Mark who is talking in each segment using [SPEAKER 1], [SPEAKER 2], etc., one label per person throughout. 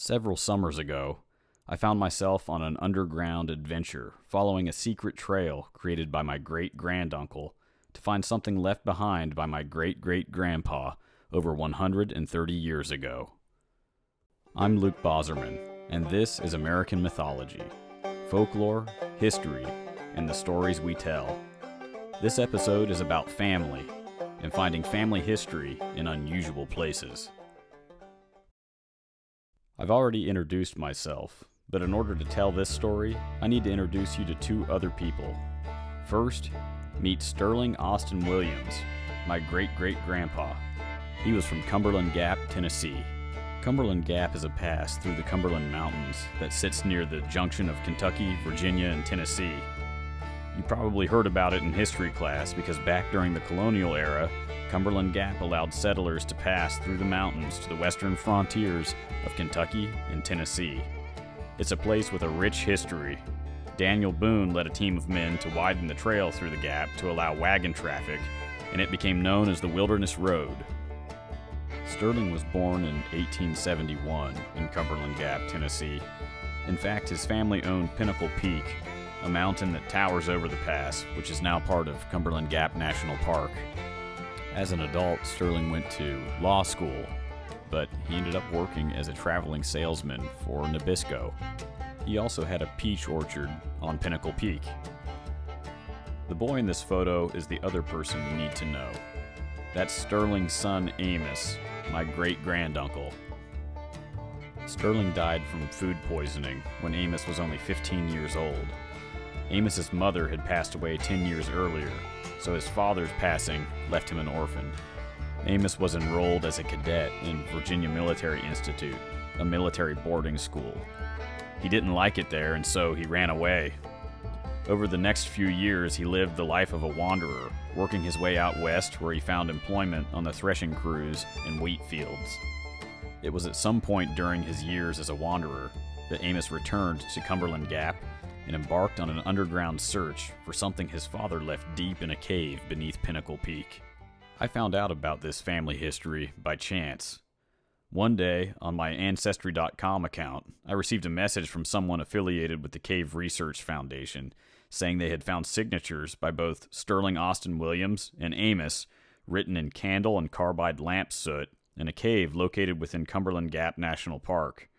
[SPEAKER 1] Several summers ago, I found myself on an underground adventure following a secret trail created by my great-granduncle to find something left behind by my great-great-grandpa over 130 years ago. I'm Luke Boserman, and this is American Mythology, folklore, history, and the stories we tell. This episode is about family and finding family history in unusual places. I've already introduced myself, but in order to tell this story, I need to introduce you to two other people. First, meet Sterling Austin Williams, my great-great-grandpa. He was from Cumberland Gap, Tennessee. Cumberland Gap is a pass through the Cumberland Mountains that sits near the junction of Kentucky, Virginia, and Tennessee. You probably heard about it in history class because back during the colonial era, Cumberland Gap allowed settlers to pass through the mountains to the western frontiers of Kentucky and Tennessee. It's a place with a rich history. Daniel Boone led a team of men to widen the trail through the gap to allow wagon traffic, and it became known as the Wilderness Road. Sterling was born in 1871 in Cumberland Gap, Tennessee. In fact, his family owned Pinnacle Peak, a mountain that towers over the pass, which is now part of Cumberland Gap National Park. As an adult, Sterling went to law school, but he ended up working as a traveling salesman for Nabisco. He also had a peach orchard on Pinnacle Peak. The boy in this photo is the other person you need to know. That's Sterling's son Amos, my great-granduncle. Sterling died from food poisoning when Amos was only 15 years old. Amos's mother had passed away 10 years earlier, so his father's passing left him an orphan. Amos was enrolled as a cadet in Virginia Military Institute, a military boarding school. He didn't like it there, and so he ran away. Over the next few years, he lived the life of a wanderer, working his way out west where he found employment on the threshing crews in wheat fields. It was at some point during his years as a wanderer that Amos returned to Cumberland Gap and embarked on an underground search for something his father left deep in a cave beneath Pinnacle Peak. I found out about this family history by chance. One day, on my Ancestry.com account, I received a message from someone affiliated with the Cave Research Foundation saying they had found signatures by both Sterling Austin Williams and Amos written in candle and carbide lamp soot in a cave located within Cumberland Gap National Park.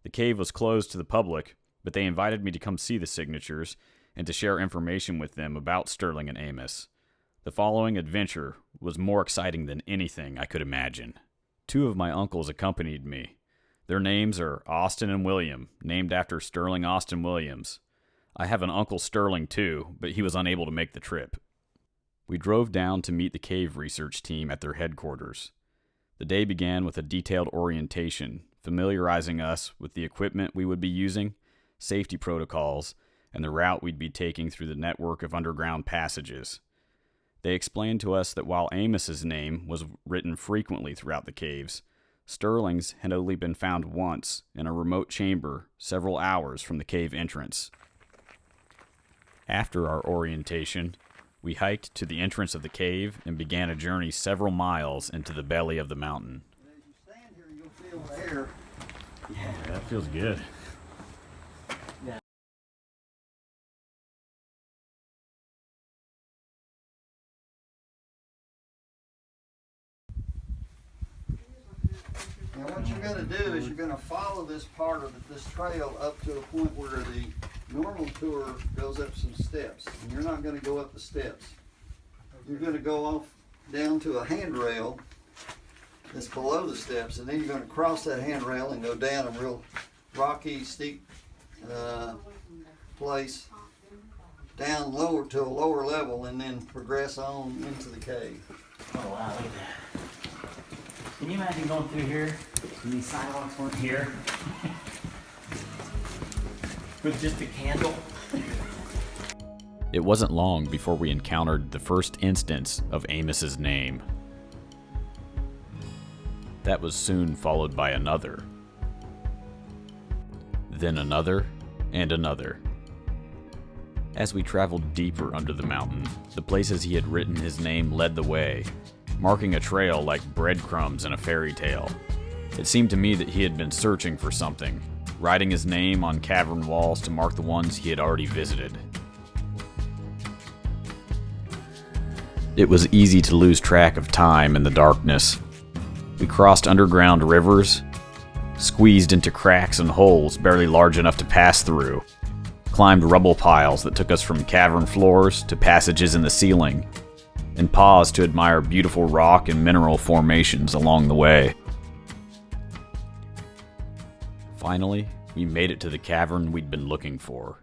[SPEAKER 1] The cave was closed to the public, but they invited me to come see the signatures and to share information with them about Sterling and Amos. The following adventure was more exciting than anything I could imagine. Two of my uncles accompanied me. Their names are Austin and William, named after Sterling Austin Williams. I have an Uncle Sterling too, but he was unable to make the trip. We drove down to meet the cave research team at their headquarters. The day began with a detailed orientation, familiarizing us with the equipment we would be using, safety protocols, and the route we'd be taking through the network of underground passages. They explained to us that while Amos's name was written frequently throughout the caves, Sterling's had only been found once in a remote chamber several hours from the cave entrance. After our orientation, we hiked to the entrance of the cave and began a journey several miles into the belly of the mountain.
[SPEAKER 2] As you stand here, you'll feel the air.
[SPEAKER 1] Yeah, that feels good.
[SPEAKER 2] Now what you're going to do is you're going to follow this part of this trail up to a point where the normal tour goes up some steps. And you're not going to go up the steps. You're going to go off down to a handrail that's below the steps, and then you're going to cross that handrail and go down a real rocky, steep place down lower to a lower level and then progress on into the cave.
[SPEAKER 3] Oh wow, look at that. Can you imagine going through here and these sidewalks weren't here? With just a candle?
[SPEAKER 1] It wasn't long before we encountered the first instance of Amos's name. That was soon followed by another. Then another and another. As we traveled deeper under the mountain, the places he had written his name led the way, marking a trail like breadcrumbs in a fairy tale. It seemed to me that he had been searching for something, writing his name on cavern walls to mark the ones he had already visited. It was easy to lose track of time in the darkness. We crossed underground rivers, squeezed into cracks and holes barely large enough to pass through, climbed rubble piles that took us from cavern floors to passages in the ceiling, and paused to admire beautiful rock and mineral formations along the way. Finally, we made it to the cavern we'd been looking for.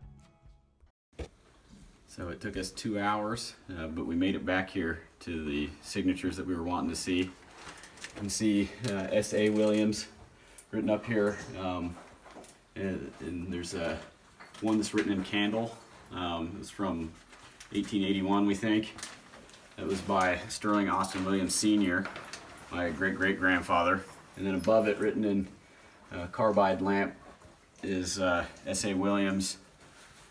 [SPEAKER 1] So it took us 2 hours, but we made it back here to the signatures that we were wanting to see. You can see S.A. Williams written up here, and there's one that's written in candle. It's from 1881, we think. It was by Sterling Austin Williams Sr., my great-great-grandfather. And then above it, written in carbide lamp, is S.A. Williams.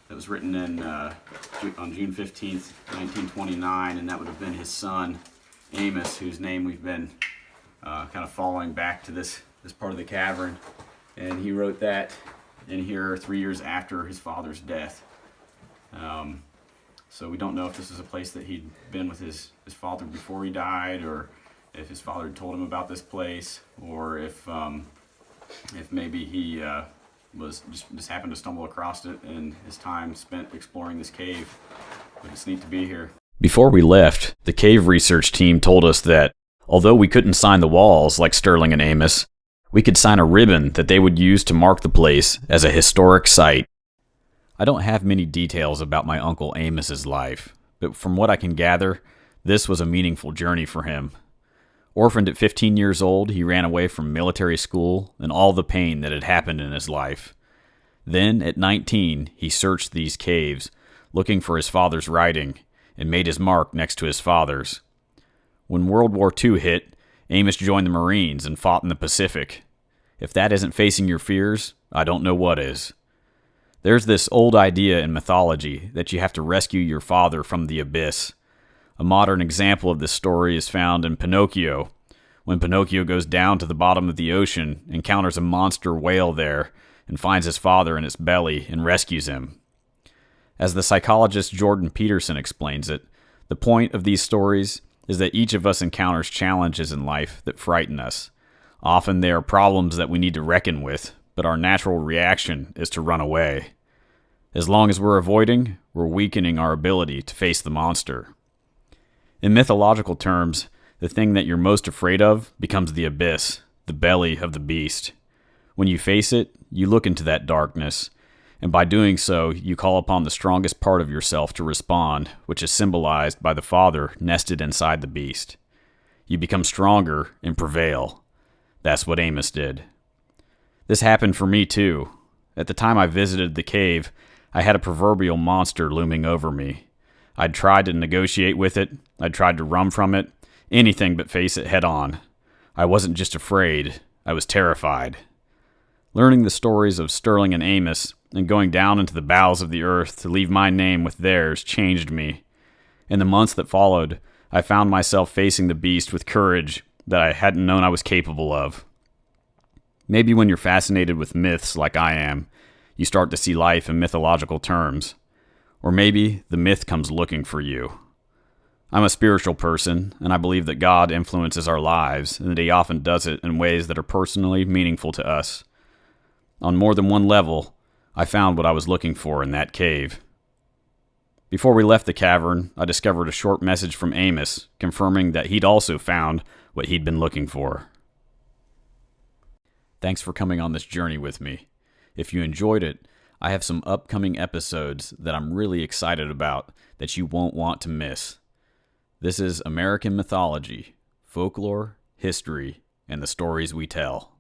[SPEAKER 1] That was written in on June 15th, 1929, and that would have been his son, Amos, whose name we've been kind of following back to this part of the cavern. And he wrote that in here 3 years after his father's death. So we don't know if this is a place that he'd been with his father before he died, or if his father had told him about this place, or if maybe he was just happened to stumble across it in his time spent exploring this cave. But it's neat to be here. Before we left, the cave research team told us that although we couldn't sign the walls like Sterling and Amos, we could sign a ribbon that they would use to mark the place as a historic site. I don't have many details about my Uncle Amos's life, but from what I can gather, this was a meaningful journey for him. Orphaned at 15 years old, he ran away from military school and all the pain that had happened in his life. Then, at 19, he searched these caves, looking for his father's writing, and made his mark next to his father's. When World War II hit, Amos joined the Marines and fought in the Pacific. If that isn't facing your fears, I don't know what is. There's this old idea in mythology that you have to rescue your father from the abyss. A modern example of this story is found in Pinocchio. When Pinocchio goes down to the bottom of the ocean, encounters a monster whale there, and finds his father in its belly and rescues him. As the psychologist Jordan Peterson explains it, the point of these stories is that each of us encounters challenges in life that frighten us. Often they are problems that we need to reckon with, but our natural reaction is to run away. As long as we're avoiding, we're weakening our ability to face the monster. In mythological terms, the thing that you're most afraid of becomes the abyss, the belly of the beast. When you face it, you look into that darkness, and by doing so, you call upon the strongest part of yourself to respond, which is symbolized by the father nested inside the beast. You become stronger and prevail. That's what Amos did. This happened for me too. At the time I visited the cave, I had a proverbial monster looming over me. I'd tried to negotiate with it, I'd tried to run from it, anything but face it head on. I wasn't just afraid, I was terrified. Learning the stories of Sterling and Amos, and going down into the bowels of the earth to leave my name with theirs changed me. In the months that followed, I found myself facing the beast with courage that I hadn't known I was capable of. Maybe when you're fascinated with myths like I am, you start to see life in mythological terms. Or maybe the myth comes looking for you. I'm a spiritual person, and I believe that God influences our lives, and that He often does it in ways that are personally meaningful to us. On more than one level, I found what I was looking for in that cave. Before we left the cavern, I discovered a short message from Amos, confirming that he'd also found what he'd been looking for. Thanks for coming on this journey with me. If you enjoyed it, I have some upcoming episodes that I'm really excited about that you won't want to miss. This is American mythology, folklore, history, and the stories we tell.